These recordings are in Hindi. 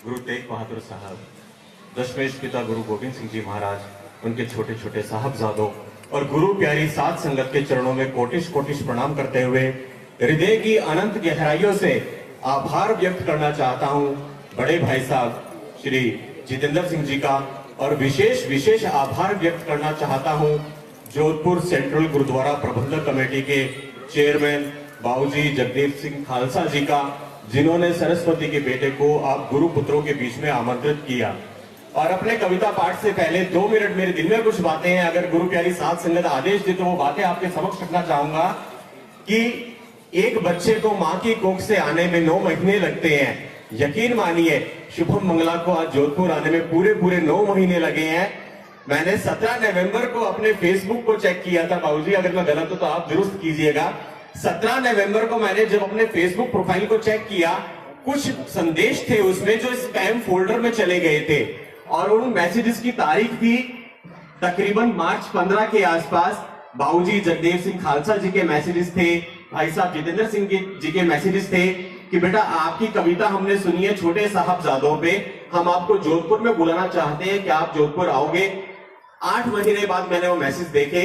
गुरु तेग बहादुर साहब, दशमेश पिता गुरु गोविंद सिंह जी महाराज, उनके छोटे छोटे साहबजादों और गुरु प्यारी साध संगत के चरणों में कोटिश कोटिश प्रणाम करते हुए हृदय की अनंत गहराइयों से आभार व्यक्त करना चाहता हूं बड़े भाई साहब श्री जितेंद्र सिंह जी का, और विशेष विशेष आभार व्यक्त करना चाहता हूं जोधपुर सेंट्रल गुरुद्वारा प्रबंधक कमेटी के चेयरमैन बाबूजी जगदीप सिंह खालसा जी का, जिन्होंने सरस्वती के बेटे को आप गुरु पुत्रों के बीच में आमंत्रित किया। और अपने कविता पाठ से पहले 2 मिनट मेरे दिल में कुछ बातें हैं, अगर गुरु प्यारी साध संगत आदेश दे तो वो बातें आपके समक्ष रखना चाहूंगा कि एक बच्चे को मां की कोख से आने में 9 महीने लगते हैं। यकीन मानिए शुभम मंगला को आज जोधपुर आने में पूरे 9 महीने लगे हैं। मैंने 17 नवंबर को अपने फेसबुक को चेक किया था, बाबूजी अगर मैं गलत हूं तो आप दुरुस्त कीजिएगा। 17 नवंबर को मैंने जब अपने फेसबुक प्रोफाइल को चेक किया, कुछ संदेश थे उसमें जो स्पैम फोल्डर में चले गए थे, और उन मैसेजेस की तारीख थी तकरीबन मार्च 15 के आसपास। बाबूजी जगदेव सिंह खालसा जी के मैसेजेस थे, भाई साहब जितेंद्र सिंह जी के मैसेजेस थे कि बेटा आपकी कविता हमने सुनी है छोटे साहबजादों पे, हम आपको जोधपुर में बुलाना चाहते हैं, क्या आप जोधपुर आओगे? 8 महीने बाद मैंने वो मैसेज देखे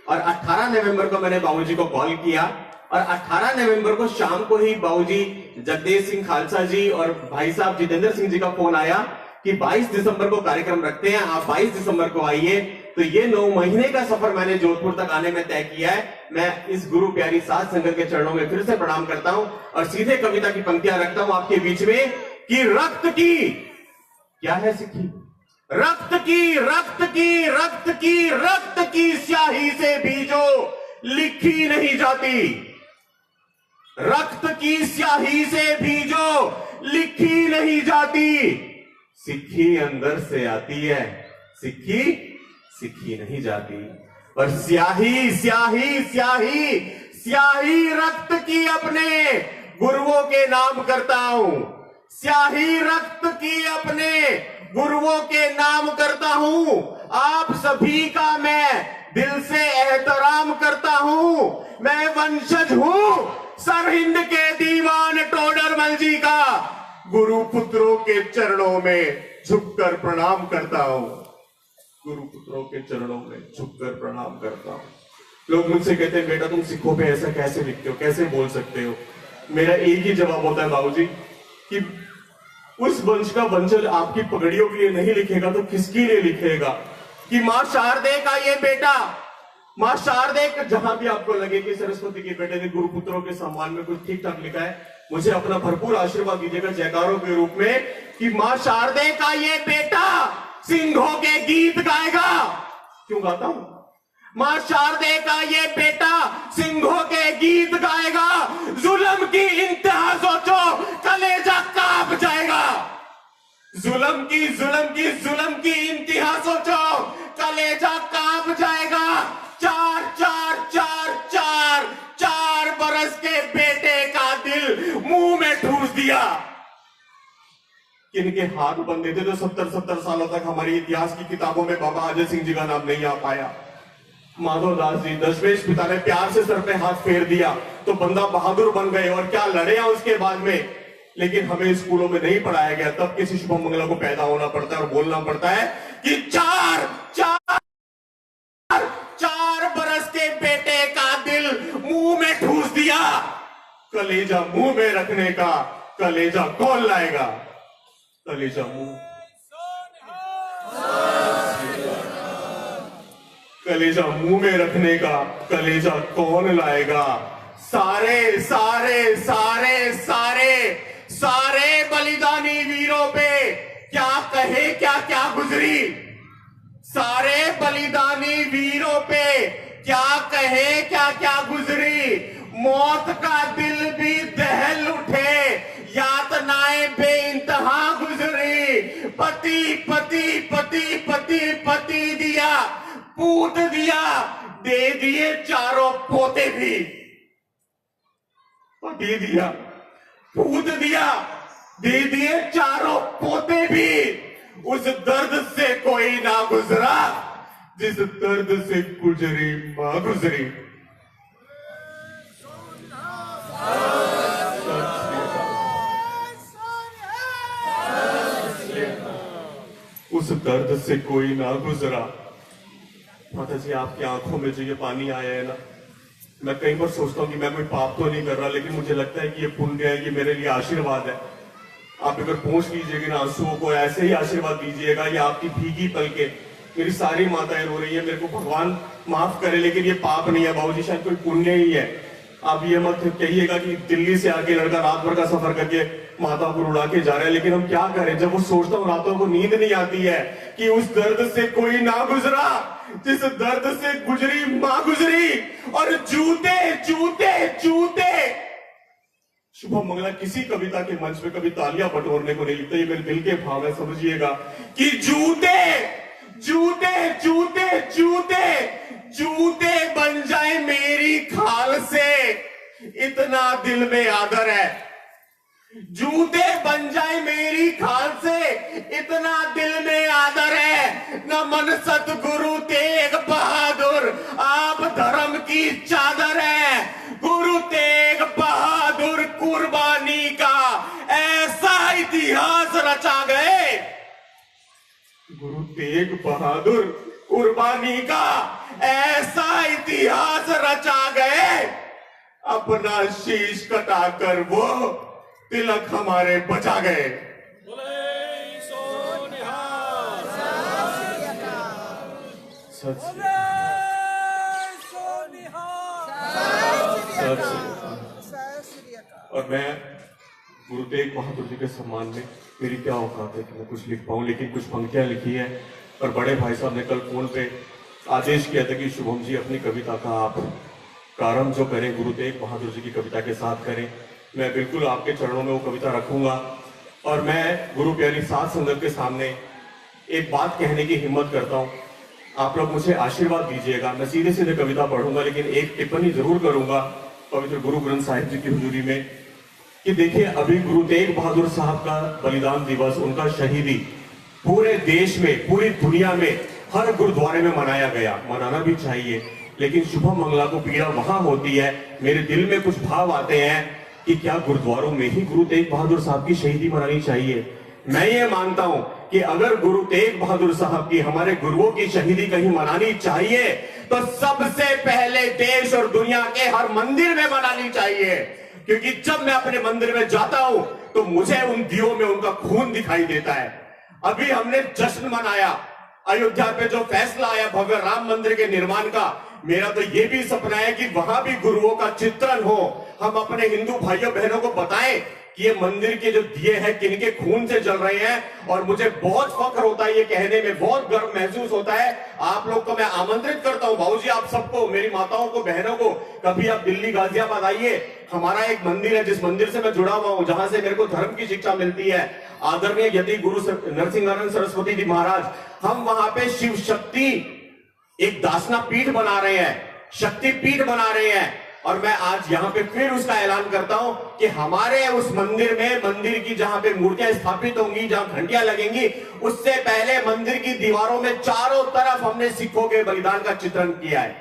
और 18 नवंबर को मैंने बाबूजी को कॉल किया, और 18 नवंबर को शाम को ही बाबूजी जगदेव सिंह खालसा जी और भाई साहब जितेंद्र सिंह जी का फोन आया कि 22 दिसंबर को कार्यक्रम रखते हैं, आप 22 दिसंबर को आइए। तो ये 9 महीने का सफर मैंने जोधपुर तक आने में तय किया है। मैं इस गुरु प्यारी साध संगत के चरणों में फिर से प्रणाम करता हूं और सीधे कविता की पंक्तियां रखता हूं आपके बीच में कि रक्त की क्या है सिक्की, रक्त की रक्त की रक्त की रक्त की स्याही से भी जो लिखी नहीं जाती, रक्त की स्याही से भी जो लिखी नहीं जाती, सिक्की अंदर से आती है, सिक्की सिक्की नहीं जाती। और स्याही स्याही स्याही स्याही रक्त की अपने गुरुओं के नाम करता हूं, स्याही रक्त की अपने गुरुओं के नाम करता हूं। आप सभी का मैं दिल से एहतराम करता हूं। मैं वंशज हूं सरहिंद के दीवान टोडरमल जी का, गुरु पुत्रों के चरणों में झुककर प्रणाम करता हूं, गुरु पुत्रों के चरणों में झुककर प्रणाम करता हूं। लोग मुझसे कहते हैं बेटा तुम सिखों पे ऐसा कैसे लिखते हो, कैसे बोल सकते हो? मेरा एक ही जवाब होता है बाबूजी कि उस वंश का वंशज आपकी पगड़ियों के लिए नहीं लिखेगा तो किसके लिए लिखेगा? कि मां शारदे का ये बेटा, मां शारदे का, जहां भी आपको लगे कि सरस्वती के बेटे ने गुरु पुत्रों के सम्मान में कुछ ठीक ठाक लिखा है, मुझे अपना भरपूर आशीर्वाद दीजिएगा जयकारों के रूप में कि मां शारदे का ये बेटा सिंहों के गीत गाएगा। क्यों गाता हूं? मां शारदे का ये बेटा सिंहों के गीत गाएगा। जुल्म की इंतहा सोचो कलेजा कांप जाएगा, जुल्म की इंतहा सोचो कलेजा कांप जाएगा। 4 बरस के बेटे का दिल मुंह में ठूस दिया। इनके हाथ बंधे थे तो 70 सालों तक हमारी इतिहास की किताबों में बाबा अजय सिंह जी का नाम नहीं आ पाया। माधवदास जी दशमेश पिता ने प्यार से सर पे हाथ फेर दिया तो बंदा बहादुर बन गए, और क्या लड़े हैं उसके बाद में। लेकिन हमें स्कूलों में नहीं पढ़ाया गया, तब किसी शुभम मंगला को पैदा होना पड़ता है और बोलना पड़ता है कि 4 बरस के बेटे का दिल मुंह में ठूस दिया। कलेजा मुंह में रखने का कलेजा कौन लाएगा? कलेजा मुंह, कलेजा मुंह में रखने का कलेजा कौन लाएगा? सारे सारे सारे सारे सारे बलिदानी वीरों पे क्या कहे क्या क्या गुजरी, सारे बलिदानी वीरों पे क्या कहे क्या क्या गुजरी। मौत का दिल भी दहल उठे, यातनाएं बेइंतहा गुजरी। पति पति पति पति पति दिया, पूत दिया, दे दिए 4 पोते भी। पति दिया, पूत दिया, दे दिए 4 पोते भी। उस दर्द से कोई ना गुजरा जिस दर्द से गुजरी मां गुजरी। उस दर्द से कोई ना गुजरा। माता जी, आपकी आंखों में जो ये पानी आया है ना, मैं कई बार सोचता हूँ कि मैं कोई पाप तो नहीं कर रहा, लेकिन मुझे लगता है कि ये पुण्य है, ये मेरे लिए आशीर्वाद है। आप अगर पहुंच लीजिएगा ना आंसुओं को, ऐसे ही आशीर्वाद दीजिएगा। ये आपकी भीगी पलकें, मेरी सारी माताएं रो रही है, मेरे को भगवान माफ करे, लेकिन ये पाप नहीं है बाबूजी, शायद कोई पुण्य ही है। आप ये मत कहिएगा कि दिल्ली से आके लड़का रात भर का सफर करके माता को रुला के जा रहा है, लेकिन हम क्या करें। जब वो सोचता हूँ रातों को नींद नहीं आती है कि उस दर्द से कोई ना गुजरा जिस दर्द से गुजरी मां गुजरी, और जूते जूते जूते। शुभम मंगला किसी कविता के मंच पे कभी तालियां बटोरने को नहीं लिखता, ये मेरे दिल के भाव है, समझिएगा कि जूते जूते जूते जूते जूते बन जाए मेरी खाल से, इतना दिल में आदर है। जूते बन जाए मेरी खाल से, इतना दिल में आदर है। नमन सतगुरु तेग बहादुर, आप धर्म की चादर है। गुरु तेग बहादुर कुर्बानी का ऐसा इतिहास रचा गए। गुरु तेग बहादुर कुर्बानी का ऐसा इतिहास रचा गए। अपना शीश कटाकर वो तिलक हमारे बचा गए। सच और मैं गुरु तेग बहादुर जी के सम्मान में, मेरी क्या औकात है कि मैं कुछ लिख पाऊं, लेकिन कुछ पंक्तियां लिखी है। और बड़े भाई साहब ने कल फोन पे आदेश किया था कि शुभम जी अपनी कविता का आप प्रारंभ जो करें गुरु तेग बहादुर जी की कविता के साथ करें। मैं बिल्कुल आपके चरणों में वो कविता रखूंगा। और मैं गुरु प्यारी साध संगत के सामने एक बात कहने की हिम्मत करता हूं, आप लोग मुझे आशीर्वाद दीजिएगा। मैं सीधे सीधे कविता पढ़ूंगा, लेकिन एक टिप्पणी जरूर करूंगा पवित्र गुरु ग्रंथ साहिब जी की हुजूरी में कि देखिए, अभी गुरु तेग बहादुर साहब का बलिदान दिवस, उनका शहीदी पूरे देश में, पूरी दुनिया में हर गुरुद्वारे में मनाया गया। मनाना भी चाहिए, लेकिन शुभम मंगला को पीड़ा वहां होती है। मेरे दिल में कुछ भाव आते हैं कि क्या गुरुद्वारों में ही गुरु तेग बहादुर साहब की शहीदी मनानी चाहिए। मैं ये मानता हूं कि अगर गुरु तेग बहादुर साहब की, हमारे गुरुओं की शहीदी कहीं मनानी चाहिए तो सबसे पहले देश और दुनिया के हर मंदिर में मनानी चाहिए। क्योंकि जब मैं अपने मंदिर में जाता हूं तो मुझे उन दियों में उनका खून दिखाई देता है। अभी हमने जश्न मनाया, अयोध्या पे जो फैसला आया भव्य राम मंदिर के निर्माण का। मेरा तो ये भी सपना है कि वहां भी गुरुओं का चित्रण हो, हम अपने हिंदू भाइयों बहनों को बताएं कि ये मंदिर के जो दिए हैं किनके खून से जल रहे हैं। और मुझे बहुत फख्र होता है ये कहने में, बहुत गर्व महसूस होता है। आप लोग को मैं आमंत्रित करता हूं, बाबूजी आप सबको, मेरी माताओं को, बहनों को, कभी आप दिल्ली गाजियाबाद आइए। हमारा एक मंदिर है जिस मंदिर से मैं जुड़ा हुआ हूं, जहां से मेरे को धर्म की शिक्षा मिलती है। आदरणीय यति गुरु नरसिंहानंद सरस्वती जी महाराज, हम वहां पे शिव शक्ति एक दासना पीठ बना रहे हैं, शक्ति पीठ बना रहे हैं। और मैं आज यहाँ पे फिर उसका ऐलान करता हूं कि हमारे उस मंदिर में, मंदिर की जहां पे मूर्तियां स्थापित होंगी, जहां घंटियां लगेंगी, उससे पहले मंदिर की दीवारों में चारों तरफ हमने सिखों के बलिदान का चित्रण किया है।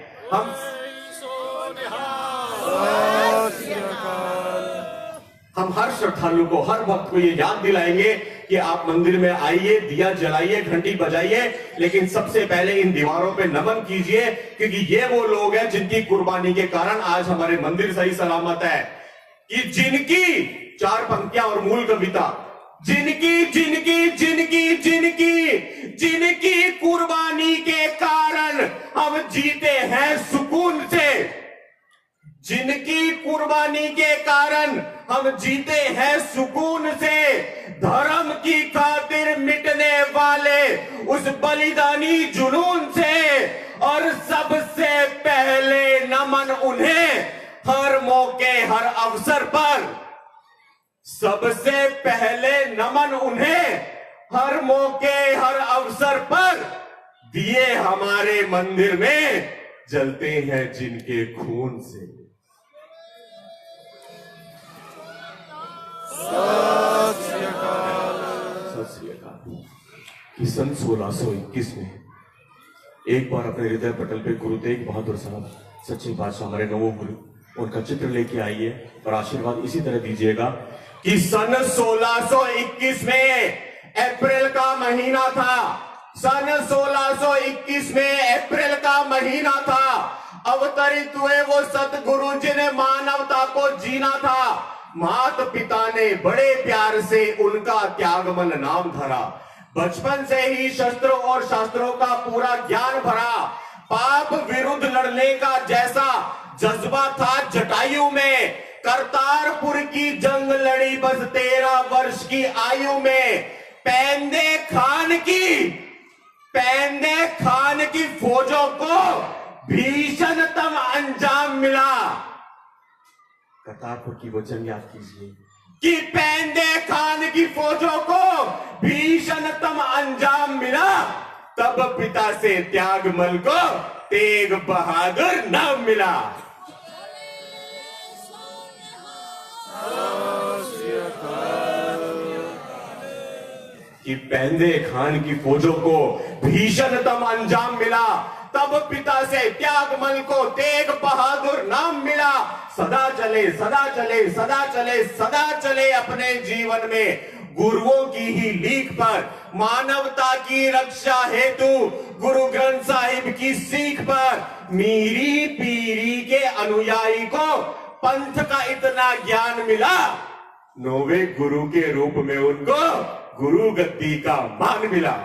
हम हर श्रद्धालु को, हर भक्त को ये याद दिलाएंगे कि आप मंदिर में आइए, दिया जलाइए, घंटी बजाइए, लेकिन सबसे पहले इन दीवारों पे नमन कीजिए, क्योंकि ये वो लोग हैं जिनकी कुर्बानी के कारण आज हमारे मंदिर सही सलामत है। कि जिनकी, चार पंक्तियां और मूल कविता, जिनकी जिनकी जिनकी जिनकी जिनकी कुर्बानी के कारण हम जीते हैं सुकून से, जिनकी कुर्बानी के कारण हम जीते हैं सुकून से, धर्म की खातिर मिटने वाले उस बलिदानी जुनून से। और सबसे पहले नमन उन्हें हर मौके, हर अवसर पर, सबसे पहले नमन उन्हें हर मौके, हर अवसर पर। दिए हमारे मंदिर में जलते हैं जिनके खून से। कि सन 1621 में एक बार अपने हृदय पटल पे गुरु तेग बहादुर साहब, सच्चे बादशाह, हमारे नवों गुरु, उनका चित्र लेके आइए और आशीर्वाद इसी तरह दीजिएगा कि सन 1621 में अप्रैल का महीना था, सन 1621 में अप्रैल का महीना था। अवतरित हुए वो सतगुरु जिन्हें मानवता को जीना था। माता पिता ने बड़े प्यार से उनका त्यागमल नाम धरा। बचपन से ही शस्त्रों और शास्त्रों का पूरा ज्ञान भरा। पाप विरुद्ध लड़ने का जैसा जज्बा था जटायु में। करतारपुर की जंग लड़ी बस 13 वर्ष की आयु में। पेंदे खान की फौजों को भीषणतम अंजाम मिला। करतारपुर की वो जंग याद कीजिए कि पेंदे खान की फौजों को भीषणतम अंजाम मिला। तब पिता से त्यागमल को तेग बहादुर नाम मिला। कि पेंदे खान की फौजों को भीषणतम अंजाम मिला। तब पिता से त्यागमल को तेग बहादुर नाम मिला। सदा चले सदा चले सदा चले सदा चले अपने जीवन में गुरुओं की ही लीक पर। मानवता की रक्षा हेतु गुरु ग्रंथ साहिब की सीख पर। मीरी पीरी के अनुयायी को पंथ का इतना ज्ञान मिला। 9वें गुरु के रूप में उनको गुरु गद्दी का मान मिला।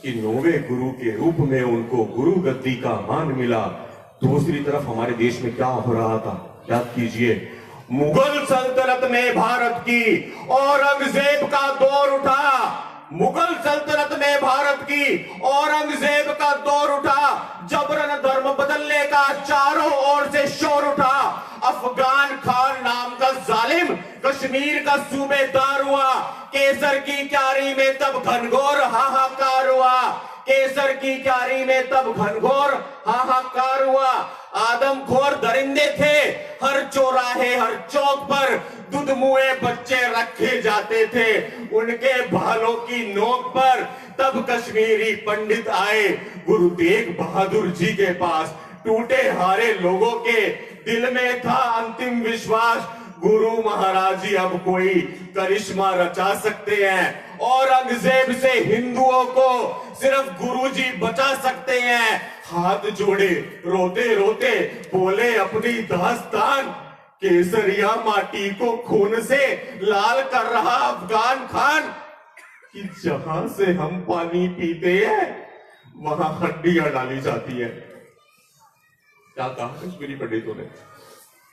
कि 9वें गुरु के रूप में उनको गुरु गद्दी का मान मिला। दूसरी तरफ हमारे देश में क्या हो रहा था याद कीजिए। मुगल सल्तनत में भारत की औरंगजेब का दौर उठा। मुगल सल्तनत में भारत की औरंगजेब का दौर उठा। जबरन धर्म बदलने का चारों ओर से शोर उठा। अफगान खान नाम का जालिम कश्मीर का सूबेदार हुआ। केसर की क्यारी में तब घनघोर हाहाकार हुआ। केसर की क्यारी में तब घनघोर हाहाकार हुआ। आदमखोर दरिंदे थे हर चौराहे हर चौक पर। दुधमुए बच्चे रखे जाते थे उनके बालों की नोक पर। तब कश्मीरी पंडित आए गुरु तेग बहादुर जी के पास। टूटे हारे लोगों के दिल में था अंतिम विश्वास। गुरु महाराज जी अब कोई करिश्मा रचा सकते हैं। औरंगजेब से हिंदुओं को सिर्फ गुरुजी बचा सकते हैं। हाथ जोड़े रोते रोते बोले अपनी दास्तान। केसरिया माटी को खून से लाल कर रहा अफगान खान। कि जहां से हम पानी पीते हैं वहां हड्डियां डाली जाती है। क्या कहा कश्मीरी पंडितों ने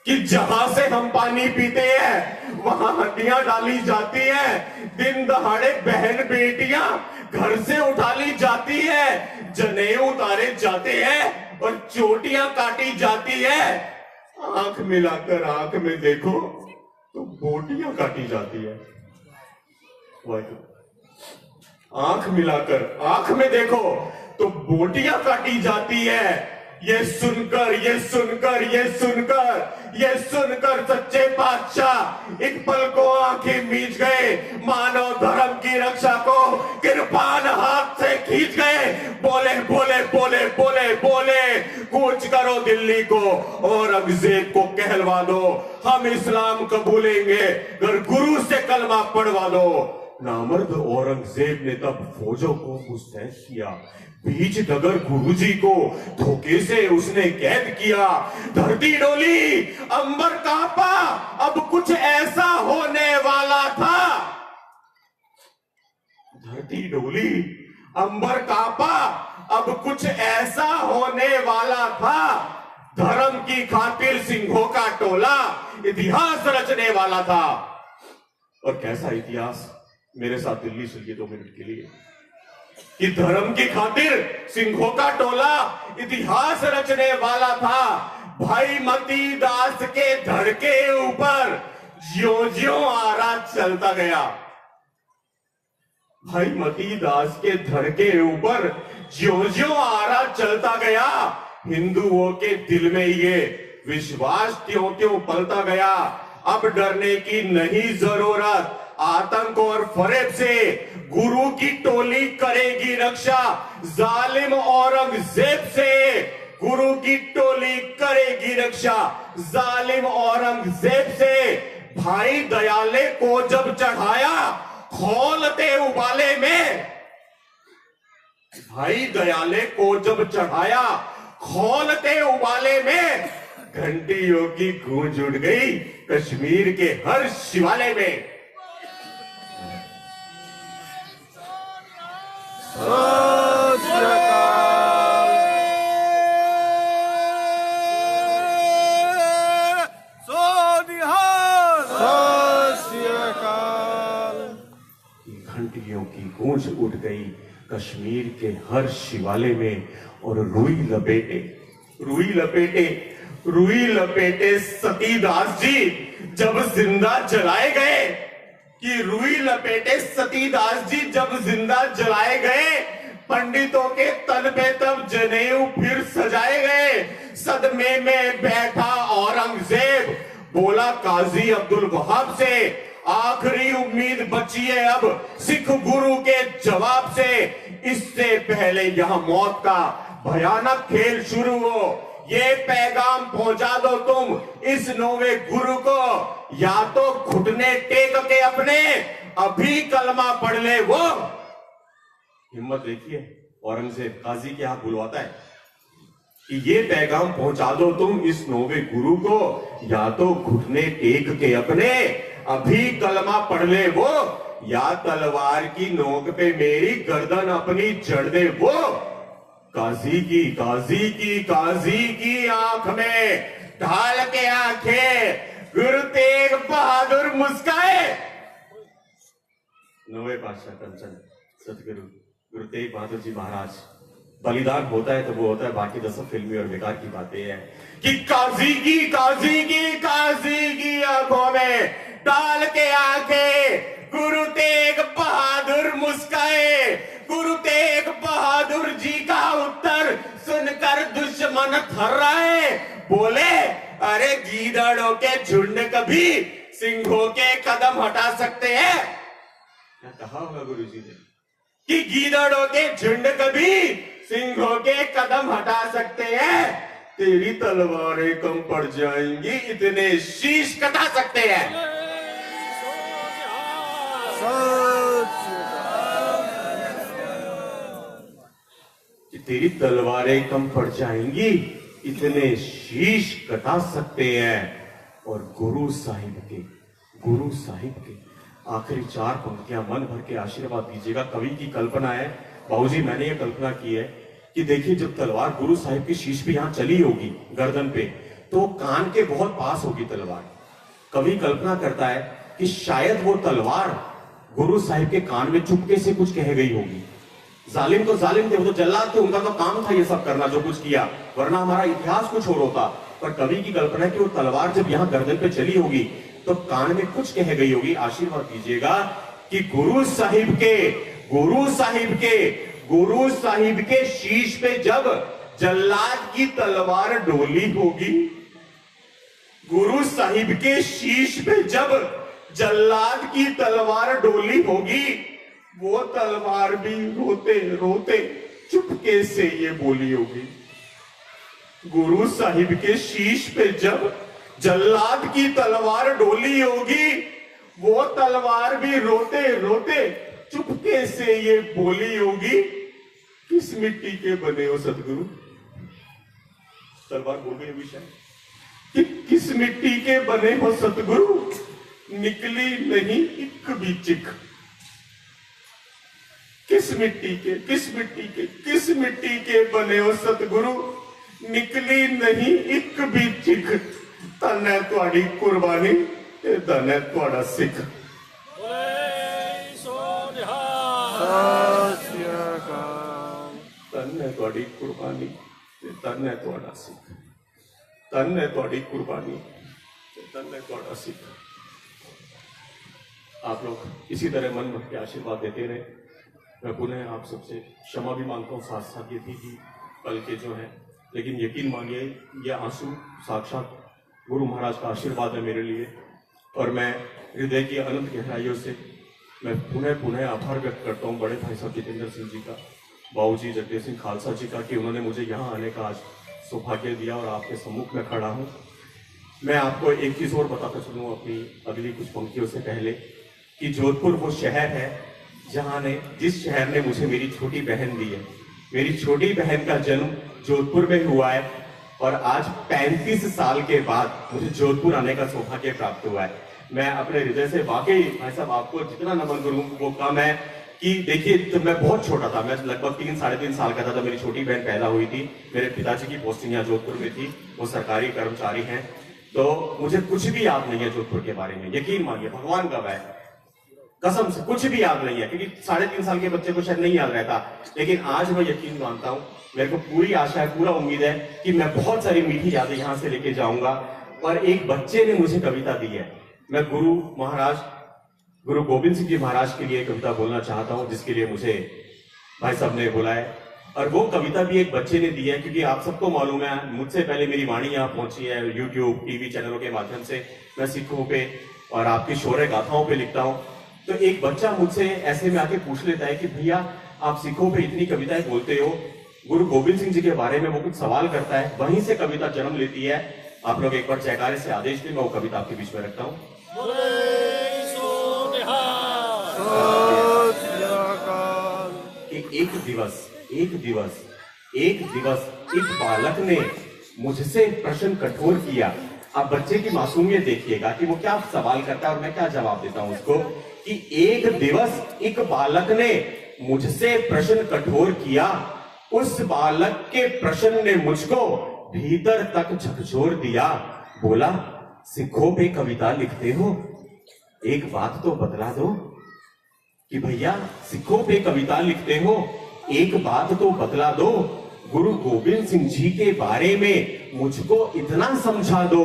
कि जहां से हम पानी पीते हैं वहां हड्डियां डाली जाती हैं। दिन दहाड़े बहन बेटियां घर से उठा ली जाती है। जनेऊ उतारे जाते हैं और चोटियां काटी जाती है। आंख मिलाकर आंख में देखो तो बोटियां काटी जाती है। आंख मिलाकर आंख में देखो तो बोटियां काटी जाती है। ये सुनकर ये सुनकर ये सुनकर ये सुनकर सच्चे बादशाह एक पल को आंखें मीच गए। मानव धर्म की रक्षा को कृपान हाथ से खींच गए। बोले बोले बोले बोले बोले कूच करो दिल्ली को औरंगजेब को कहलवा दो। हम इस्लाम कबूलेंगे अगर गुरु से कलमा पढ़वा दो। नामर्द औरंगजेब ने तब फौजों को मुस्तैद किया। बीच नगर गुरुजी को धोखे से उसने कैद किया। धरती डोली अंबर कांपा अब कुछ ऐसा होने वाला था। धरती डोली अंबर कांपा अब कुछ ऐसा होने वाला था। धर्म की खातिर सिंहों का टोला इतिहास रचने वाला था। और कैसा इतिहास, मेरे साथ दिल्ली चलिए 2 मिनट के लिए। कि धर्म की खातिर सिंहों का टोला इतिहास रचने वाला था। भाई मती दास के धड़ के ऊपर ज्यों-ज्यों आरा चलता गया। भाई मती दास के धड़ के ऊपर ज्यों-ज्यों आरा चलता गया। हिंदुओं के दिल में ये विश्वास त्यों-त्यों पलता गया। अब डरने की नहीं जरूरत। आतंक और फरेब से गुरु की टोली करेगी रक्षा। जालिम औरंगजेब से गुरु की टोली करेगी रक्षा। जालिम औरंगजेब से भाई दयाले को जब चढ़ाया खौलते उबाले में, भाई दयाले को जब चढ़ाया खौलते उबाले में, घंटियों की गूंज उठ गई कश्मीर के हर शिवालय में। घंटियों की गूंज उठ गई कश्मीर के हर शिवालय में, और रुई लपेटे सतीदास जी जब जिंदा जलाए गए, कि रुई लपेटे सतीदास जी जब जिंदा जलाए गए, पंडितों के तन पे तब जनेऊ फिर सजाए गए। सदमे में बैठा औरंगजेब बोला काजी अब्दुल वहाब से, आखिरी उम्मीद बची है अब सिख गुरु के जवाब से, इससे पहले यहां मौत का भयानक खेल शुरू हो, ये पैगाम पहुंचा दो तुम इस नौवे गुरु को, या तो घुटने टेक के अपने अभी कलमा पढ़ ले वो। हिम्मत देखिए, औरंगजेब काजी के हाथ बुलवाता है कि ये पैगाम पहुंचा दो तुम इस नौवे गुरु को, या तो घुटने टेक के अपने अभी कलमा पढ़ ले वो, या तलवार की नोक पे मेरी गर्दन अपनी जड़ दे वो। काजी की आंख में ढाल के आंखें गुरु तेग बहादुर मुस्काए। नवे पातशाह कंचन सतगुरु गुरु तेग बहादुर जी महाराज, बलिदान होता है तो वो होता है, बाकी तो सब फिल्मी और बेकार की बातें हैं। कि काजी की आंखों में डाल के आंखें गुरु तेग बहादुर मुस्काए। गुरु तेग बहादुर जी का उत्तर सुनकर दुश्मन थर्राए, बोले अरे गीदड़ों के झुंड कभी सिंहों के कदम हटा सकते हैं। क्या कहा होगा गुरु जी ने कि गीदड़ों के झुंड कभी सिंहों के कदम हटा सकते हैं, तेरी तलवारें कम पड़ जाएंगी इतने शीश कटा सकते हैं। तेरी तलवारें कम पड़ जाएंगी इतने शीश कटा सकते हैं। और गुरु साहिब के आखिरी चार पंक्तियां मन भर के आशीर्वाद दीजिएगा। कवि की कल्पना है, बाबूजी मैंने ये कल्पना की है कि देखिए जब तलवार गुरु साहिब की शीश पे यहां चली होगी गर्दन पे, तो कान के बहुत पास होगी तलवार। कवि कल्पना करता है कि शायद वो तलवार गुरु साहिब के कान में चुपके से कुछ कह गई होगी। जालिम तो जालिम थे, वो तो जल्लाद थे, उनका तो काम था ये सब करना जो कुछ किया, वरना हमारा इतिहास कुछ और होता। पर कवि की कल्पना है कि वो तलवार जब यहां गर्दन पे चली होगी तो कान में कुछ कह गई होगी। आशीर्वाद दीजिएगा कि गुरु साहिब के शीश पे जब जल्लाद की तलवार डोली होगी, गुरु साहिब के शीश पे जब जल्लाद की तलवार डोली होगी, वो तलवार भी रोते रोते चुपके से ये बोली होगी। गुरु साहिब के शीश पे जब जल्लाद की तलवार डोली होगी, वो तलवार भी रोते रोते चुपके से ये बोली होगी, किस मिट्टी के बने हो सतगुरु। तलवार बोल गई विषय कि किस मिट्टी के बने हो सतगुरु, निकली नहीं एक भी चिक। किस मिट्टी के बने हो सतगुरु, निकली नहीं एक भी चिक। धन है तुहाडी कुर्बानी, धन है तुहाडा सिख। धन है तुहाडी कुर्बानी, धन है तुहाडा सिख। धन है तुहाडी कुर्बानी, धन है तुहाडा सिख। आप लोग इसी तरह मन भर के आशीर्वाद देते रहे। मैं पुनः आप सबसे क्षमा भी मांगता हूँ, साथ साथ ये थी कि पल के जो है, लेकिन यकीन मानिए ये आंसू साक्षात गुरु महाराज का आशीर्वाद है मेरे लिए। और मैं हृदय की अनंत गहराइयों से मैं पुनः आभार व्यक्त करता हूँ बड़े भाई साहब जितेंद्र सिंह जी का, बाबूजी जगदेव सिंह खालसा जी का, कि उन्होंने मुझे यहाँ आने का आज सौभाग्य दिया और आपके सम्मुख में खड़ा हूँ। मैं आपको एक चीज और बताता चलूं अपनी अगली कुछ पंक्तियों से पहले कि जोधपुर वो शहर है जिस शहर ने मुझे मेरी छोटी बहन दी है। मेरी छोटी बहन का जन्म जोधपुर में हुआ है और आज 35 साल के बाद मुझे जोधपुर आने का सौभाग्य प्राप्त हुआ है। मैं अपने हृदय से वाकई भाई साहब आपको जितना नमन करूं वो कम है कि देखिए जब मैं बहुत छोटा था, मैं लगभग 3-3.5 साल का था जब मेरी छोटी बहन पैदा हुई थी। मेरे पिताजी की पोस्टिंग यहाँ जोधपुर में थी, वो सरकारी कर्मचारी हैं, तो मुझे कुछ भी याद नहीं है जोधपुर के बारे में। यकीन मानिए, भगवान का है, कसम से कुछ भी याद नहीं है, क्योंकि 3.5 साल के बच्चे को शायद नहीं याद रहता। लेकिन आज मैं यकीन मानता हूं, मेरे को पूरी आशा है, पूरा उम्मीद है कि मैं बहुत सारी मीठी यादें यहां से लेके जाऊंगा। और एक बच्चे ने मुझे कविता दी है। मैं गुरु गोविंद सिंह जी महाराज के लिए कविता बोलना चाहता हूं, जिसके लिए मुझे भाई साहब ने बोला है। और वो कविता भी एक बच्चे ने दी है, क्योंकि आप सबको मालूम है मुझसे पहले मेरी वाणी यहाँ पहुंची है यूट्यूब टीवी चैनलों के माध्यम से। मैं सिखों पे और आपकी शौर्य गाथाओं पे लिखता हूँ। तो एक बच्चा मुझसे ऐसे में आके पूछ लेता है कि भैया आप सिखों पे इतनी कविताएं बोलते हो, गुरु गोविंद सिंह जी के बारे में वो कुछ सवाल करता है। वहीं से कविता जन्म लेती है। आप लोग एक बार जयकारे से आदेश दें, मैं वो कविता आपके बीच में रखता हूँ। एक दिवस एक बालक ने मुझसे प्रश्न कठोर किया। आप बच्चे की मासूमियत देखिएगा कि वो क्या सवाल करता है और मैं क्या जवाब देता हूं उसको। कि एक दिवस एक बालक ने मुझसे प्रश्न कठोर किया, उस बालक के प्रश्न ने मुझको भीतर तक झकझोर दिया। बोला सिखों पे कविता लिखते हो, एक बात तो बतला दो। कि भैया सिखों पे कविता लिखते हो, एक बात तो बतला दो। गुरु गोविंद सिंह जी के बारे में मुझको इतना समझा दो।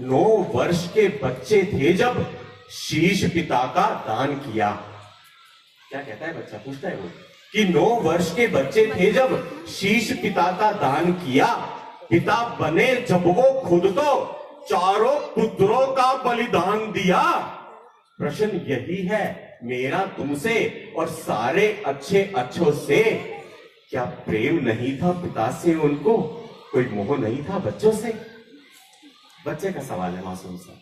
9 वर्ष के बच्चे थे जब शीश पिता का दान किया। क्या कहता है बच्चा, पूछता है वो कि 9 वर्ष के बच्चे थे जब शीश पिता का दान किया। पिता बने जब वो खुद तो चारों पुत्रों का बलिदान दिया। प्रश्न यही है मेरा तुमसे और सारे अच्छों से, क्या प्रेम नहीं था पिता से उनको, कोई मोह नहीं था बच्चों से। बच्चे का सवाल है मासूम सा।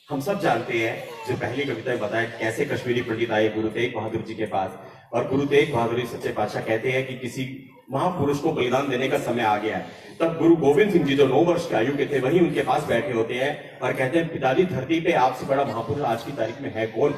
हम सब जानते हैं, जो पहली कविता बताया कैसे कश्मीरी पंडित आए गुरु तेग बहादुर जी के पास, और गुरु तेग बहादुर जी सच्चे पातशाह कहते हैं कि किसी महापुरुष को बलिदान देने का समय आ गया है। तब गुरु गोविंद सिंह जी जो 9 वर्ष के आयु के थे वही उनके पास बैठे होते हैं और कहते हैं पिताजी धरती पे आपसे बड़ा महापुरुष आज की तारीख में है कौन,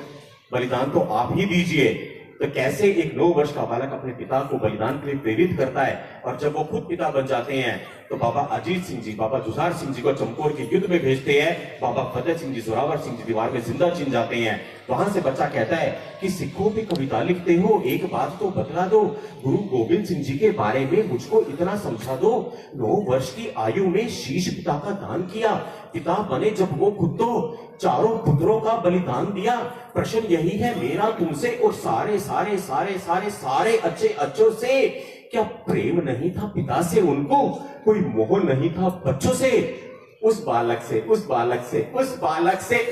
बलिदान तो आप ही दीजिए। तो कैसे एक 9 वर्ष का बालक अपने पिता को बलिदान के लिए प्रेरित करता है, और जब वो खुद पिता बन जाते हैं तो बाबा अजीत सिंह जी, बाबा जुझार सिंह जी को चमकौर के युद्ध में भेजते हैं। बाबा फतेह सिंह जी, जोरावर सिंह जी दीवार में जिंदा चिन जाते हैं। वहां से बच्चा कहता है कि सिखों पे कविता लिखते हो, एक बात तो बतला दो। गुरु गोविंद सिंह जी के बारे में मुझको इतना समझा दो। 9 वर्ष की आयु में शीश पिता का दान किया। पिता बने जब वो खुद तो चारों पुत्रों का बलिदान दिया। प्रश्न यही है मेरा तुमसे और सारे सारे सारे सारे सारे अच्छों से, क्या प्रेम नहीं था पिता से उनको, कोई मोह नहीं था बच्चों से। उस बालक से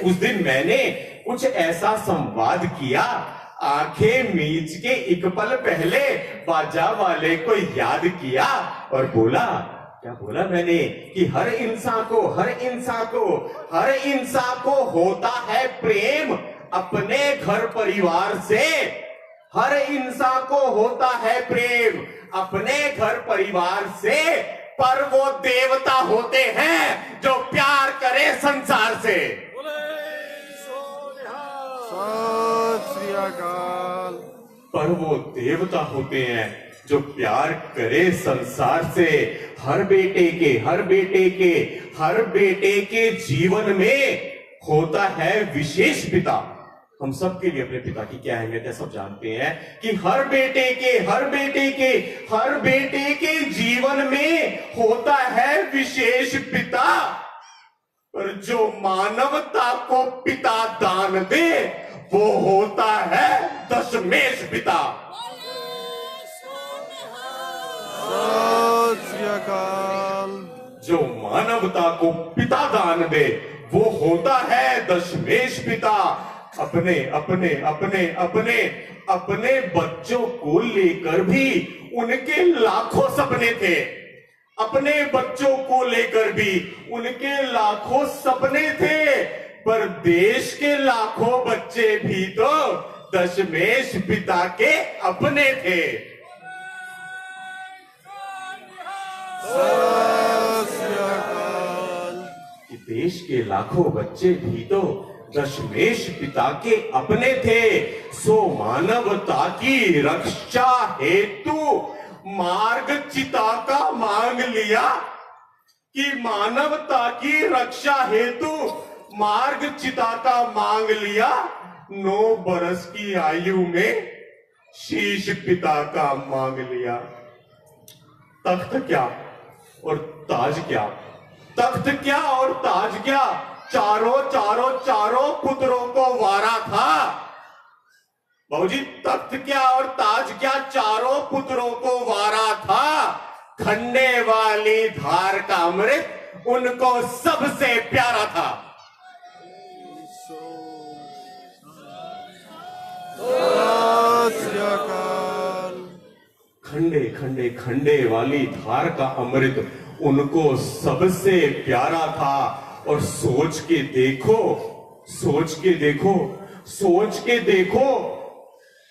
उस दिन मैंने कुछ ऐसा संवाद किया। आंखें मीच के एक पल पहले बाजा वाले को याद किया और बोला, क्या बोला मैंने कि हर इंसान को होता है प्रेम अपने घर परिवार से। हर इंसान को होता है प्रेम अपने घर परिवार से, पर वो देवता होते हैं जो प्यार करे संसार से। पर वो देवता होते हैं जो प्यार करे संसार से। हर बेटे के जीवन में होता है विशेष पिता। हम सब के लिए अपने पिता की क्या अहमियत है सब जानते हैं कि हर बेटे के जीवन में होता है विशेष पिता। पर जो मानवता को पिता दान दे वो होता है दशमेश पिता। जो मानवता को पिता दान दे वो होता है दशमेश पिता। अपने बच्चों को लेकर भी उनके लाखों सपने थे। अपने बच्चों को लेकर भी उनके लाखों सपने थे, पर देश के लाखों बच्चे भी तो दशमेश पिता के अपने थे। कि देश के लाखों बच्चे भी तो दशमेश पिता के अपने थे, सो मानवता की रक्षा हेतु मार्ग चिता का मांग लिया। कि मानवता की रक्षा हेतु मार्ग चिता का मांग लिया। 9 बरस की आयु में शीश पिता का मांग लिया। तख्त क्या और ताज क्या, तख्त क्या और ताज क्या, चारों पुत्रों को वारा था। बाबूजी, तख्त क्या और ताज क्या, चारों पुत्रों को वारा था। खंडे वाली धार का अमृत उनको सबसे प्यारा था। खंडे वाली धार का अमृत उनको सबसे प्यारा था। और सोच के देखो,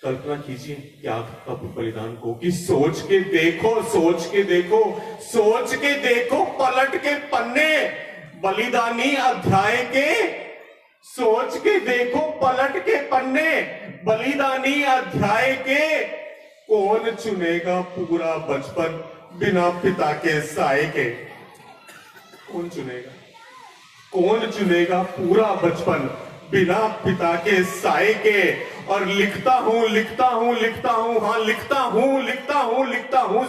कल्पना कीजिए क्या तप बलिदान को। कि सोच के देखो पलट के पन्ने बलिदानी अध्याय के। सोच के देखो पलट के पन्ने बलिदानी अध्याय के। कौन चुनेगा पूरा बचपन बिना पिता के साए के। कौन चुनेगा पूरा बचपन बिना पिता के साए के। और लिखता हूं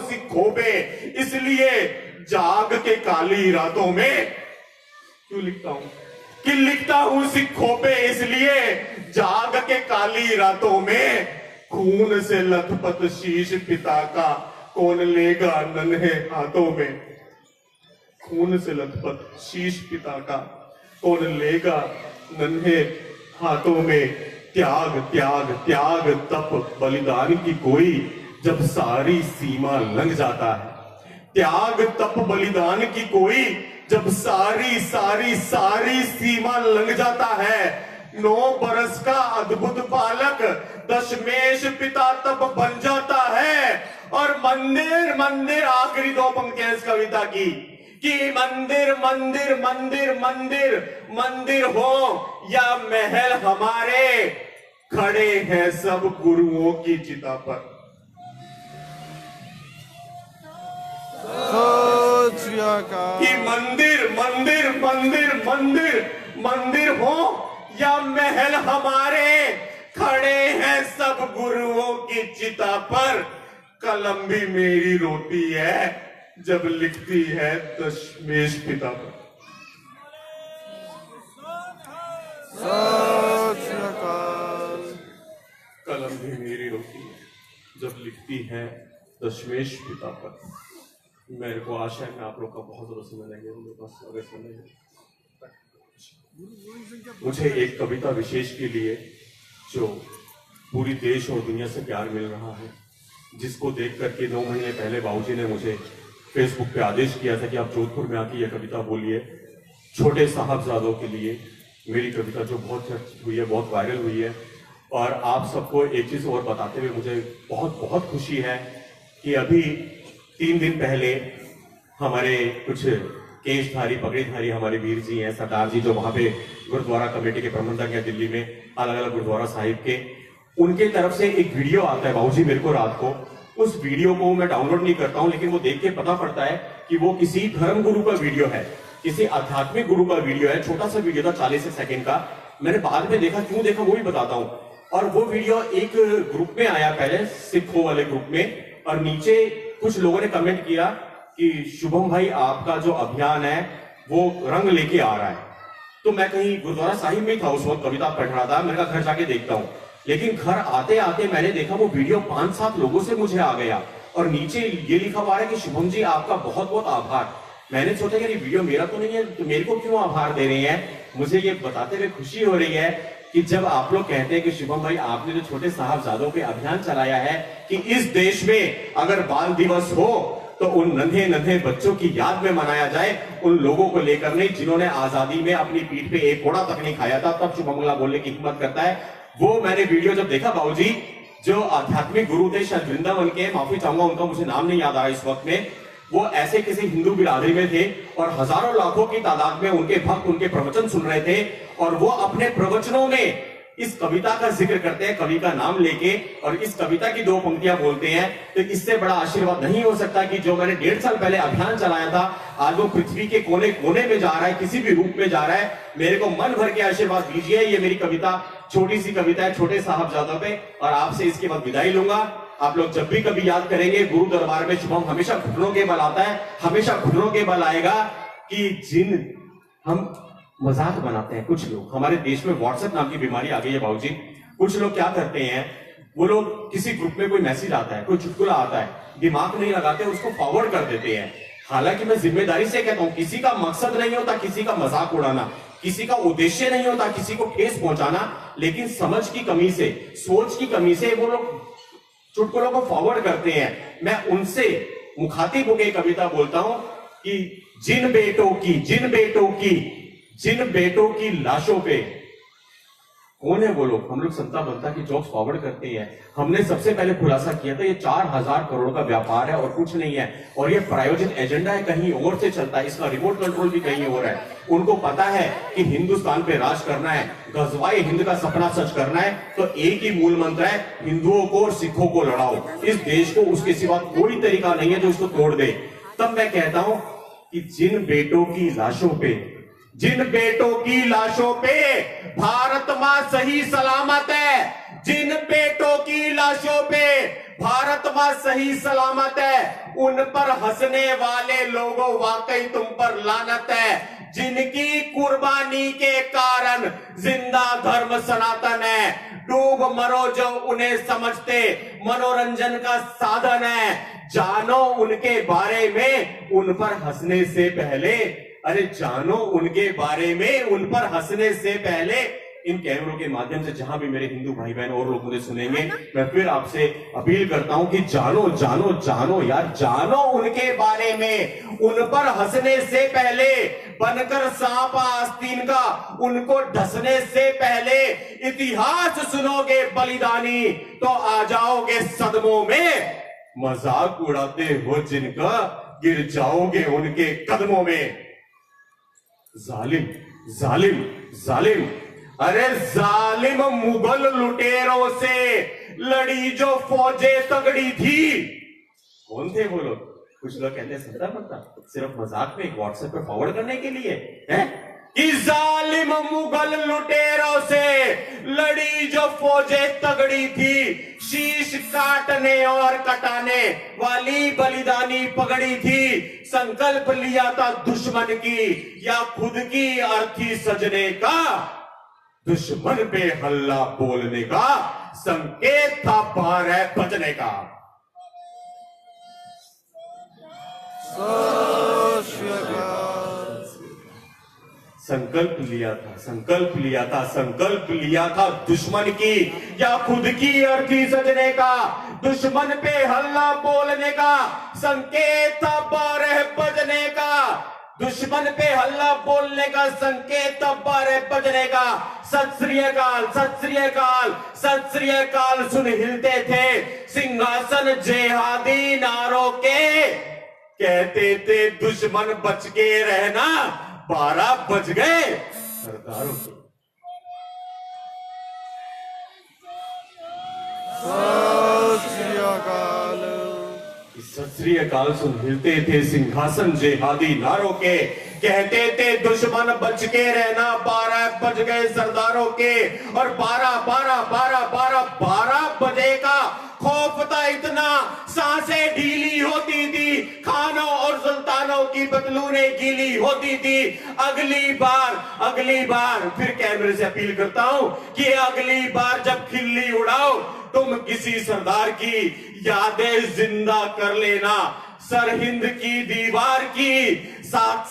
सिखों पे, इसलिए जाग के काली रातों में। क्यों लिखता हूं? कि लिखता हूं सिखों पे, इसलिए जाग के काली रातों में। खून से लथपथ शीश पिता का कौन लेगा नन्हे हाथों में। खून से लथपथ शीश पिता का कौन लेगा नन्हे हाथों में। त्याग तप बलिदान की कोई जब सारी सीमा लंघ जाता है। त्याग तप बलिदान की कोई जब सारी सीमा लंघ जाता है। 9 बरस का अद्भुत बालक दशमेश पिता तब बन जाता है। और मंदिर आखिरी 2 पंक्तियां इस कविता की। कि मंदिर हो या महल हमारे, खड़े हैं सब गुरुओं की चिता पर। कि मंदिर हो या महल हमारे, खड़े हैं सब गुरुओं की चिता पर। कलम भी मेरी रोती है जब लिखती है दशमेश पिता पर। कलम भी मेरी रोती है जब लिखती है दशमेश पिता पर। मेरे को आशा है मैं आप लोग का बहुत ज़्यादा समय लगेगा, मेरे पास सारे समय है। मुझे एक कविता विशेष के लिए जो पूरी देश और दुनिया से प्यार मिल रहा है, जिसको देख करके 9 महीने पहले बाबूजी ने मुझे फेसबुक पे आदेश किया था कि आप जोधपुर में आके यह कविता बोलिए। छोटे साहबजादों के लिए मेरी कविता जो बहुत चर्चित हुई है, बहुत वायरल हुई है। और आप सबको एक चीज और बताते हुए मुझे बहुत खुशी है कि अभी 3 दिन पहले हमारे कुछ केशधारी पगड़ीधारी हमारे वीर जी हैं, सरदार जी, जो वहां पे गुरुद्वारा कमेटी के प्रबंधक हैं दिल्ली में, अलग अलग गुरुद्वारा साहिब के, उनके तरफ से एक वीडियो आता है बाबूजी मेरे को रात को। उस वीडियो को मैं डाउनलोड नहीं करता हूं, लेकिन वो देख के पता पड़ता है कि वो किसी धर्म गुरु का वीडियो है, किसी आध्यात्मिक गुरु का वीडियो है। छोटा सा वीडियो था 40 सेकंड का। मैंने बाद में देखा, क्यों देखा वो भी बताता हूं। और वो वीडियो एक ग्रुप में आया पहले, सिखों वाले ग्रुप में, और नीचे कुछ लोगों ने कमेंट किया कि शुभम भाई आपका जो अभियान है वो रंग लेके आ रहा है। तो मैं कहीं गुरुद्वारा साहिब में था उस वक्त, कविता पढ़ रहा था। मैंने कहा घर जाके देखता हूँ, लेकिन घर आते आते मैंने देखा वो वीडियो 5-7 लोगों से मुझे आ गया, और नीचे ये लिखा हुआ है कि शुभम जी आपका बहुत बहुत आभार। मैंने सोचा कि ये वीडियो मेरा तो नहीं है, तो मेरे को क्यों आभार दे रहे हैं। मुझे ये बताते हुए खुशी हो रही है कि जब आप लोग कहते हैं कि शुभम भाई आपने जो छोटे साहबजादों पे अभियान चलाया है कि इस देश में अगर बाल दिवस हो तो उन नन्हे नन्हे बच्चों की याद में मनाया जाए, उन लोगों को लेकर नहीं जिन्होंने आजादी में अपनी पीठ पे एक घोड़ा तक नहीं खाया था, तब शुभमंगला बोलने की हिम्मत करता है। वो मैंने वीडियो जब देखा बाबूजी, जो आध्यात्मिक गुरु थे शायद वृंदावन के, माफी चाहूंगा उनका मुझे नाम नहीं याद आ रहा इस वक्त में, वो ऐसे किसी हिंदू बिरादरी में थे और हजारों लाखों की तादाद में उनके भक्त उनके प्रवचन सुन रहे थे, और वो अपने प्रवचनों में इस कविता का जिक्र करते हैं, कवि का नाम लेके, और इस कविता की 2 पंक्तियां बोलते हैं। तो इससे बड़ा आशीर्वाद नहीं हो सकता कि जो मैंने 1.5 साल पहले अभियान चलाया था, आज वो पृथ्वी के कोने कोने में जा रहा है, किसी भी रूप में जा रहा है। मेरे को मन भर के आशीर्वाद दीजिए। ये मेरी कविता, छोटी सी कविता है छोटे साहबजादों पे, और आपसे इसके बाद विदाई लूंगा। आप लोग जब भी कभी याद करेंगे, गुरु दरबार में शुभम हमेशा घुटनों के बल आता है, हमेशा घुटनों के बल आएगा कि जिन हम मजाक बनाते हैं कुछ लोग, हमारे देश में व्हाट्सएप नाम की बीमारी आ गई है बाबूजी। कुछ लोग क्या करते हैं, वो लोग किसी ग्रुप में कोई मैसेज आता है, कोई चुटकुला आता है, दिमाग नहीं लगाते, उसको फॉरवर्ड कर देते हैं। हालांकि मैं जिम्मेदारी से कहता हूं, किसी का मकसद नहीं होता किसी का मजाक उड़ाना, किसी का उद्देश्य नहीं होता किसी को ठेस पहुंचाना, लेकिन समझ की कमी से, सोच की कमी से वो लोग चुटकुलों को फॉरवर्ड करते हैं। मैं उनसे मुखातिब होकर कविता बोलता हूं कि जिन बेटों की लाशों पे, कौन है वो लोग? हम लोग संता बनता की जोक्स फॉरवर्ड करते हैं। हमने सबसे पहले खुलासा किया था ये 4000 करोड़ का व्यापार है और कुछ नहीं है, और ये प्रायोजित एजेंडा है, कहीं और से चलता है, इसका रिमोट कंट्रोल भी कहीं और है। उनको पता है कि हिंदुस्तान पे राज करना है, गजवाए हिंद का सपना सच करना है, तो एक ही मूल मंत्र है, हिंदुओं को और सिखों को लड़ाओ। इस देश को उसके सिवा कोई तरीका नहीं है जो इसको तोड़ दे। तब मैं कहता हूं कि जिन बेटों की लाशों पे भारत मां सही सलामत है, जिन बेटों की लाशों पे भारत मां सही सलामत है, उन पर हंसने वाले लोगों वाकई तुम पर लानत है। जिनकी कुर्बानी के कारण जिंदा धर्म सनातन है, डूब मरो जो उन्हें समझते मनोरंजन का साधन है। जानो उनके बारे में उन पर हंसने से पहले, अरे जानो उनके बारे में उन पर हंसने से पहले। इन कैमरों के माध्यम से जहां भी मेरे हिंदू भाई बहन और लोग मुझे सुनेंगे, मैं फिर आपसे अपील करता हूं कि जानो यार, जानो उनके बारे में उन पर हंसने से पहले, बनकर सांप आस्तीन का उनको ढसने से पहले। इतिहास सुनोगे बलिदानी तो आ जाओगे सदमों में, मजाक उड़ाते हो जिनका गिर जाओगे उनके कदमों में। जालिम, अरे जालिम मुगल लुटेरों से लड़ी जो फौजें तगड़ी थी। कौन थे वो लोग? कुछ लोग कहते हैं संता बनता सिर्फ मजाक में व्हाट्सएप पे फॉरवर्ड करने के लिए है कि जालिम मुगल लुटेरों से लड़ी जो फौजें तगड़ी थी, शीश काटने और कटाने वाली बलिदानी पगड़ी थी। संकल्प लिया था दुश्मन की या खुद की अर्थी सजने का, दुश्मन पे हल्ला बोलने का संकेत था पार है बजने का। संकल्प लिया था दुश्मन की या खुद की अर्थी सजने का, दुश्मन पे हल्ला बोलने का संकेत था बारह बजने का, दुश्मन पे हल्ला बोलने का संकेत था बारह बजने का। सत श्री अकाल सुन हिलते थे सिंहासन जेहादी नारों के, कहते थे दुश्मन बच के रहना, 12 बज गए सरदारों के। सत श्री अकाल सुन हिलते थे सिंहासन जेहादी नारों के, कहते थे दुश्मन बच के रहना, 12 बज गए सरदारों के। और 12 बजे का खौफ था इतना, सांसें ढीली होती थी, खानों और सुल्तानों की बतलूने गीली होती थी। अगली बार फिर कैमरे से अपील करता हूं कि अगली बार जब खिल्ली उड़ाओ तुम किसी सरदार की यादें जिंदा कर लेना। सरहिंद की दीवार की सात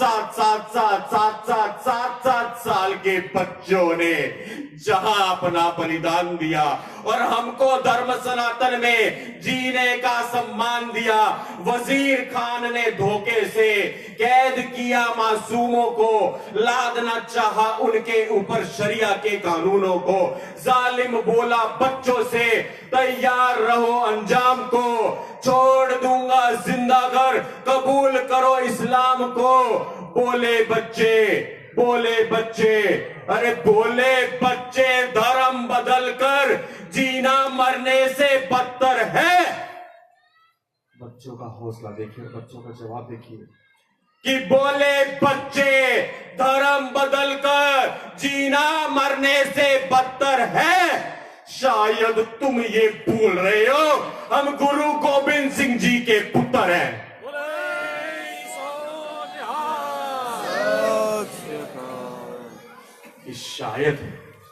साल के बच्चों ने जहां अपना बलिदान दिया और हमको धर्म सनातन में जीने का सम्मान दिया, वजीर खान ने धोखे से कैद किया मासूमों को, लादना चाहा उनके ऊपर शरिया के कानूनों को, जालिम बोला बच्चों से तैयार रहो अंजाम को, छोड़ दूंगा जिंदा घर कबूल करो इस्लाम को। बोले बच्चे, अरे बोले बच्चे धर्म बदल कर जीना मरने से बदतर है। बच्चों का हौसला देखिए, बच्चों का जवाब देखिए कि बोले बच्चे धर्म बदल कर जीना मरने से बदतर है। शायद तुम ये भूल रहे हो हम गुरु गोविंद सिंह जी के पुत्र हैं। कि शायद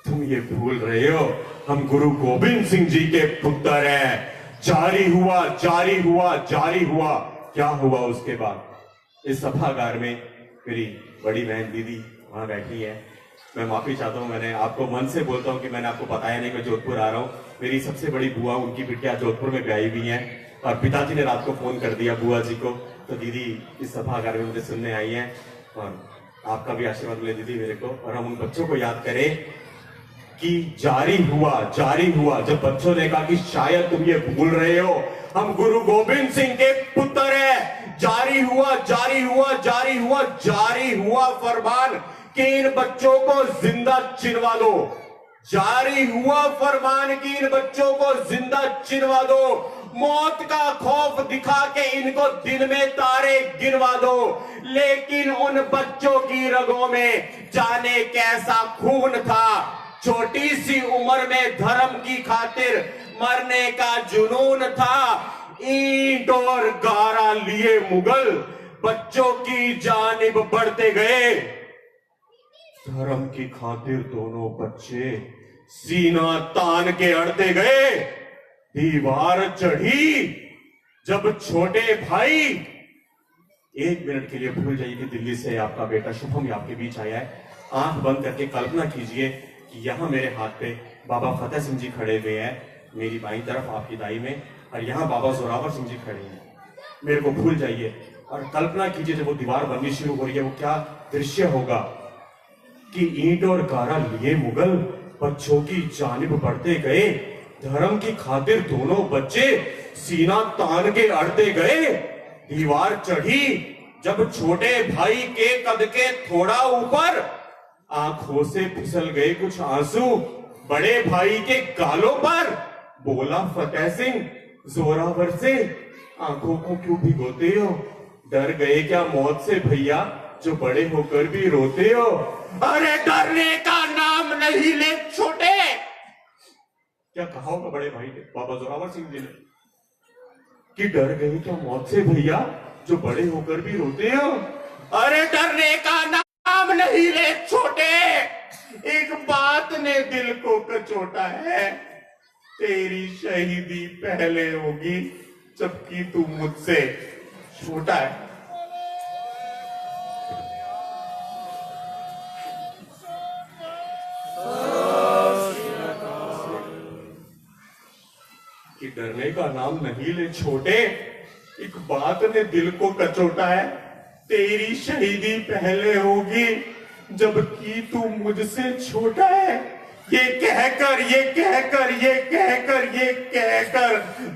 तुम ये भूल रहे हो हम गुरु गोविंद सिंह जी के पुत्र हैं। जारी हुआ क्या हुआ उसके बाद। इस सभागार में मेरी बड़ी बहन दीदी वहां बैठी है। मैं माफी चाहता हूं, मैंने आपको मन से बोलता हूं कि मैंने आपको बताया नहीं, मैं जोधपुर आ रहा हूं। मेरी सबसे बड़ी बुआ, उनकी बिटिया जोधपुर में ब्याही हुई है और पिताजी ने रात को फोन कर दिया बुआ जी को, तो दीदी इस सभागार में मुझे सुनने आई है और आपका भी आशीर्वाद मिले दीदी मेरे को। और हम उन बच्चों को याद करें कि जारी हुआ जब बच्चों ने कहा कि शायद तुम ये भूल रहे हो हम गुरु गोविंद सिंह के पुत्र हैं। जारी हुआ फरमान कि इन बच्चों को जिंदा चिनवा दो। जारी हुआ फरमान कि इन बच्चों को जिंदा चिनवा दो। मौत का खौफ दिखा के इनको दिन में तारे गिनवा दो। लेकिन उन बच्चों की रगों में जाने कैसा खून था। छोटी सी उम्र में धर्म की खातिर मरने का जुनून था। ईंट और गारा लिए मुगल बच्चों की जानिब बढ़ते गए। धर्म की खातिर दोनों बच्चे सीना तान के अड़ते गए। दीवार चढ़ी जब छोटे भाई, एक मिनट के लिए भूल जाइए कि दिल्ली से आपका बेटा शुभम आपके बीच आया है। आंख बंद करके कल्पना कीजिए कि यहाँ मेरे हाथ पे बाबा फतेह सिंह जी खड़े हुए हैं, मेरी बाईं तरफ आपकी दाई में, और यहाँ बाबा जोरावर सिंह जी खड़े हैं। मेरे को भूल जाइए और कल्पना कीजिए जब वो दीवार बननी शुरू हो रही है वो क्या दृश्य होगा कि ईंट और गारा लिए मुगल बच्चों की जानिब बढ़ते गए। धर्म की खातिर दोनों बच्चे सीना तान के अड़ते गए। दीवार चढ़ी जब छोटे भाई के कद के थोड़ा ऊपर, आंखों से फिसल गए कुछ आंसू बड़े भाई के गालों पर। बोला फतेह सिंह जोरावर से, आंखों को क्यों भिगोते हो? डर गए क्या मौत से भैया जो बड़े होकर भी रोते हो? अरे डरने का नाम नहीं ले छोटे। क्या कहा होगा बड़े भाई ने, बाबा जोरावर सिंह जी ने, कि डर गए क्या मौत से भैया जो बड़े होकर भी रोते हो? अरे डरने का नाम नहीं ले छोटे, एक बात ने दिल को कचोटा है। तेरी शहीदी पहले होगी जबकि तू मुझसे छोटा है। कि डरने का नाम नहीं ले छोटे, एक बात ने दिल को कचोटा है। तेरी शहीदी पहले होगी जबकि तू मुझसे छोटा है। ये कहकर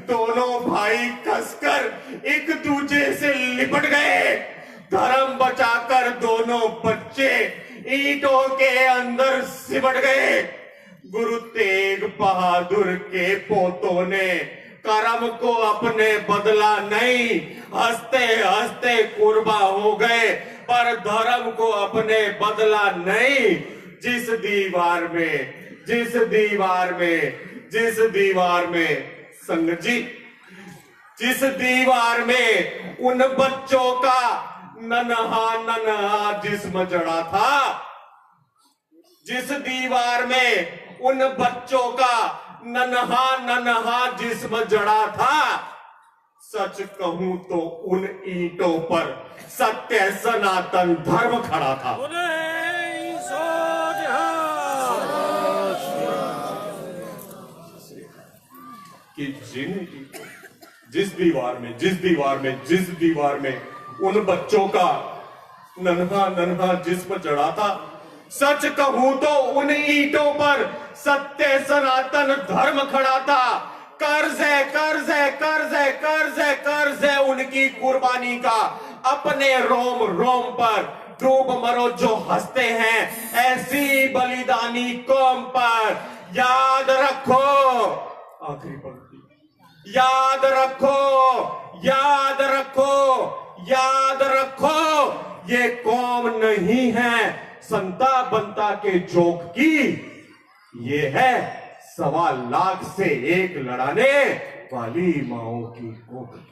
दोनों भाई कसकर एक दूसरे से लिपट गए। धर्म बचाकर दोनों बच्चे ईंटों के अंदर सिमट गए। गुरु तेग बहादुर के पोतों ने कर्म को अपने बदला नहीं, हंसते हंसते कुर्बा हो गए, पर धर्म को अपने बदला नहीं। जिस दीवार में संग जी, जिस दीवार में उन बच्चों का नन्हा जिस्म जड़ा था, जिस दीवार में उन बच्चों का नन्हा जिस्म जड़ा था, सच कहूं तो उन ईंटों पर सत्य सनातन धर्म खड़ा था। कि जिस दीवार में उन बच्चों का नन्हा जिस्म जड़ा था, सच कहूं तो उन ईंटों पर सत्य सनातन धर्म खड़ा था। कर्ज है उनकी कुर्बानी का, अपने रोम रोम पर डूब मरो जो हंसते हैं ऐसी बलिदानी कौम पर। याद रखो, आखिरी पंक्ति, याद रखो ये कौम नहीं है संता बनता के जोक की, ये है 1.25 लाख से एक लड़ाने वाली माओ की कोख की।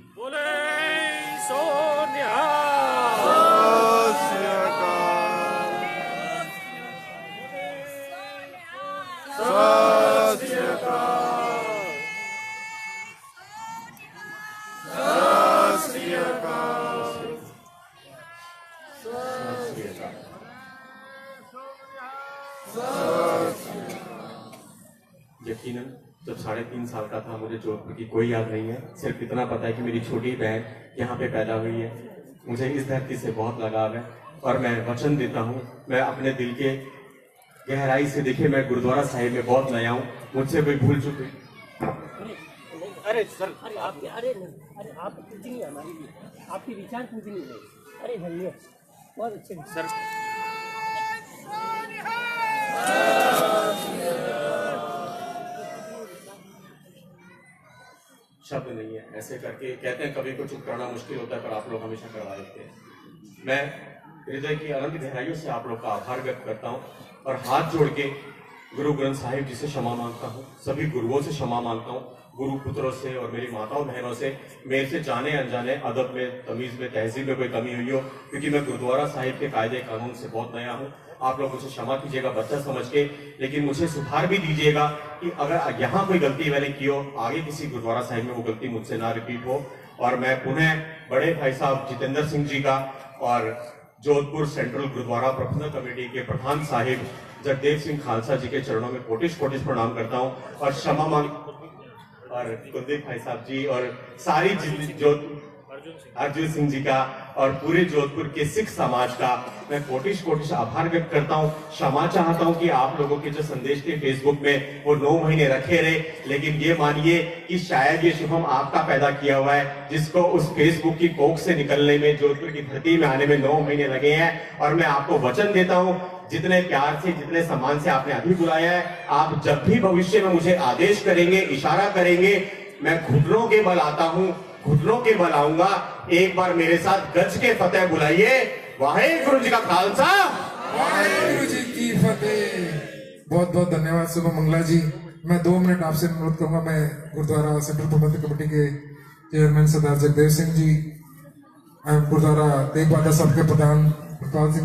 यकीनन जब 3.5 साल का था मुझे जोधपुर की कोई याद नहीं है, सिर्फ इतना पता है कि मेरी छोटी बहन यहाँ पे पैदा हुई है। मुझे इस धरती से बहुत लगाव है और मैं वचन देता हूँ, मैं अपने दिल के गहराई से, देखिए मैं गुरुद्वारा साहिब में बहुत नया हूँ, मुझसे कोई भूल चुके। अरे सर, अरे आप कुछ नहीं है हमारे लिए, आपके विचार कुछ नहीं है। अरे धन्यवाद, बहुत अच्छे सर। शब्द नहीं है, ऐसे करके कहते हैं कभी को चुप करना मुश्किल होता है, पर आप लोग हमेशा करवा देते हैं। मैं हृदय की अनंत गहराइयों से आप लोग का आभार व्यक्त करता हूँ और हाथ जोड़ के गुरु ग्रंथ साहिब जी से क्षमा मांगता हूँ, सभी गुरुओं से क्षमा मांगता हूँ, गुरु पुत्रों से और मेरी माताओं बहनों से, मेरे से जाने अनजाने अदब में, तमीज में, तहजीब में कोई कमी हुई हो, क्योंकि मैं गुरुद्वारा साहिब के कायदे कानून से बहुत नया हूँ। आप लोग मुझे क्षमा कीजिएगा बच्चा समझ के, लेकिन मुझे सुधार भी दीजिएगा कि अगर यहाँ कोई गलती मैंने की हो, आगे किसी गुरुद्वारा साहिब में वो गलती मुझसे ना रिपीट हो। और मैं पुनः बड़े भाई साहब जितेंद्र सिंह जी का और जोधपुर सेंट्रल गुरुद्वारा प्रबंधक कमेटी के प्रधान साहिब जगदेव सिंह खालसा जी के चरणों में कोटिश प्रणाम करता हूँ और क्षमा मांग, और कुलदीप भाई साहब जी और सारी अर्जुन सिंह जी का और पूरे जोधपुर के सिख समाज का मैं कोटिश आभार व्यक्त करता हूँ। क्षमा चाहता हूँ कि आप लोगों के जो संदेश थे फेसबुक में वो 9 महीने रखे रहे, लेकिन ये मानिए कि शायद ये शुभम आपका पैदा किया हुआ है, जिसको उस फेसबुक की कोख से निकलने में, जोधपुर की धरती में आने में 9 महीने लगे हैं। और मैं आपको वचन देता हूँ, जितने प्यार से, जितने सम्मान से आपने अभी बुलाया है, आप जब भी भविष्य में मुझे आदेश करेंगे, इशारा करेंगे, मैं घुटनों के बल आता हूँ, घुटनों के बल आऊंगा। एक बार मेरे साथ गज के फतेह बुलाइए। वाहेगुरु जी का खालसा, वाहेगुरु जी की फतेह। बहुत बहुत धन्यवाद शुभम मंगला जी। मैं 2 मिनट आपसे अनुरोध करूंगा। मैं गुरुद्वारा सेंट्रल प्रबंधक कमेटी के चेयरमैन सरदार जगदेव सिंह जी, गुरुद्वारा तेग बहादुर साहब के प्रधान प्रताप सिंह जी